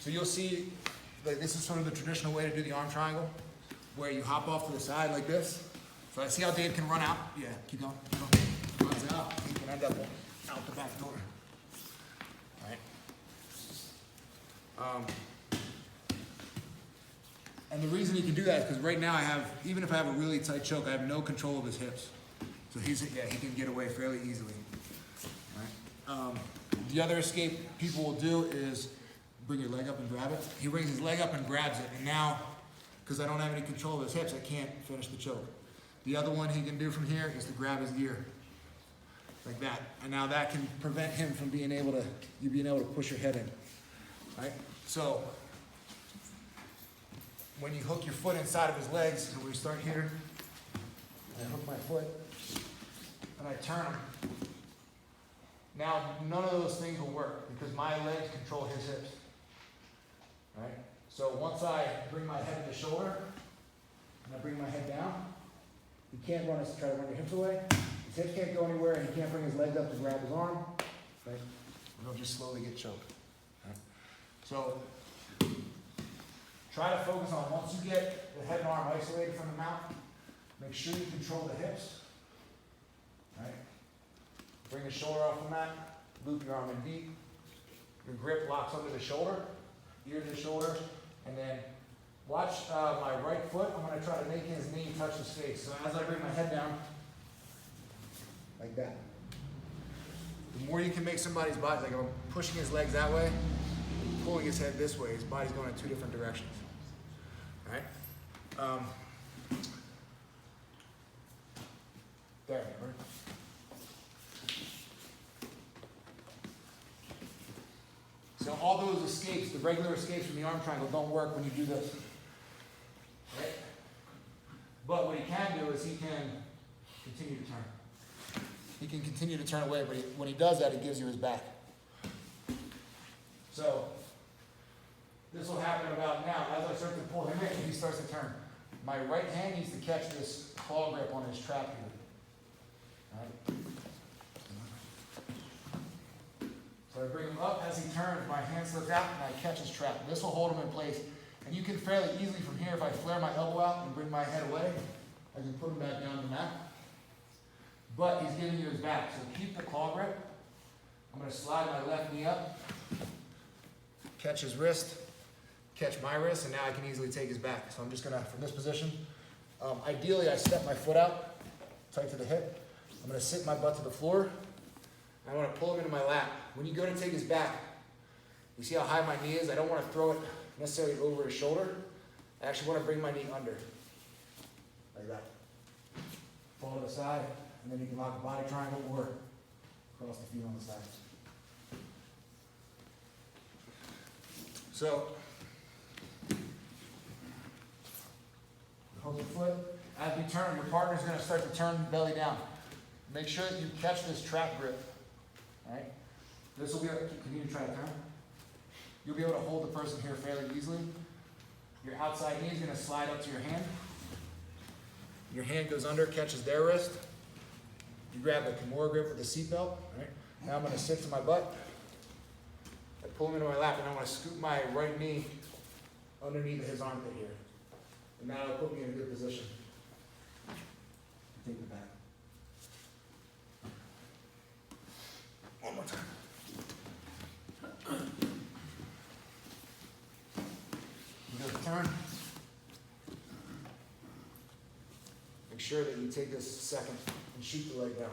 So you'll see, like this is sort of the traditional way to do the arm triangle, where you hop off to the side like this. So I see how Dave can run out. Yeah, keep going. Keep going. Runs out. He can end up out the back door. All right. And the reason he can do that is because right now I have, even if I have a really tight choke, I have no control of his hips. So he can get away fairly easily. All right. The other escape people will do is bring your leg up and grab it. He brings his leg up and grabs it, and now, because I don't have any control of his hips, I can't finish the choke. The other one he can do from here is to grab his ear, like that. And now that can prevent him from being able to push your head in, right? So, when you hook your foot inside of his legs, and we start here, I hook my foot, and I turn him. Now, none of those things will work because my legs control his hips, right? So once I bring my head to the shoulder, and I bring my head down, he can't try to run your hips away. His hips can't go anywhere, and he can't bring his legs up to grab his arm, right? And he'll just slowly get choked. Right? So try to focus on, once you get the head and arm isolated from the mount, make sure you control the hips, right? Bring the shoulder off the mat, loop your arm in deep. Your grip locks under the shoulder, ear to the shoulder, and then watch my right foot. I'm going to try to make his knee touch his face. So as I bring my head down, like that. The more you can make somebody's body, like if I'm pushing his legs that way, pulling his head this way, his body's going in two different directions. All right? There, right? So all those escapes, the regular escapes from the arm triangle, don't work when you do this. Right? But what he can do is he can continue to turn. He can continue to turn away, but when he does that, he gives you his back. So this will happen about now. As I start to pull him in, he starts to turn. My right hand needs to catch this claw grip on his trap here. All right? So I bring him up. As he turns, my hand slips out and I catch his trap. This will hold him in place. And you can fairly easily from here, if I flare my elbow out and bring my head away, I can put him back down to the mat. But he's giving you his back. So keep the claw grip. I'm going to slide my left knee up, catch his wrist, catch my wrist, and now I can easily take his back. So I'm just going to, from this position, ideally I step my foot out, tight to the hip. I'm going to sit my butt to the floor. I want to pull him into my lap. When you go to take his back, you see how high my knee is? I don't want to throw it necessarily over his shoulder. I actually want to bring my knee under, like that. Fall to the side, and then you can lock a body triangle or cross the feet on the side. So, hold your foot. As we turn, your partner's going to start to turn belly down. Make sure that you catch this trap grip. All right? This will be, continue to try to turn. You'll be able to hold the person here fairly easily. Your outside knee is going to slide up to your hand. Your hand goes under, catches their wrist. You grab the Kimura grip with the seatbelt. Right? Now I'm going to sit to my butt. I pull him into my lap, and I want to scoop my right knee underneath his armpit here. And now it'll put me in a good position. Take it back. One more time. You go to turn. Make sure that you take this second and shoot the leg down.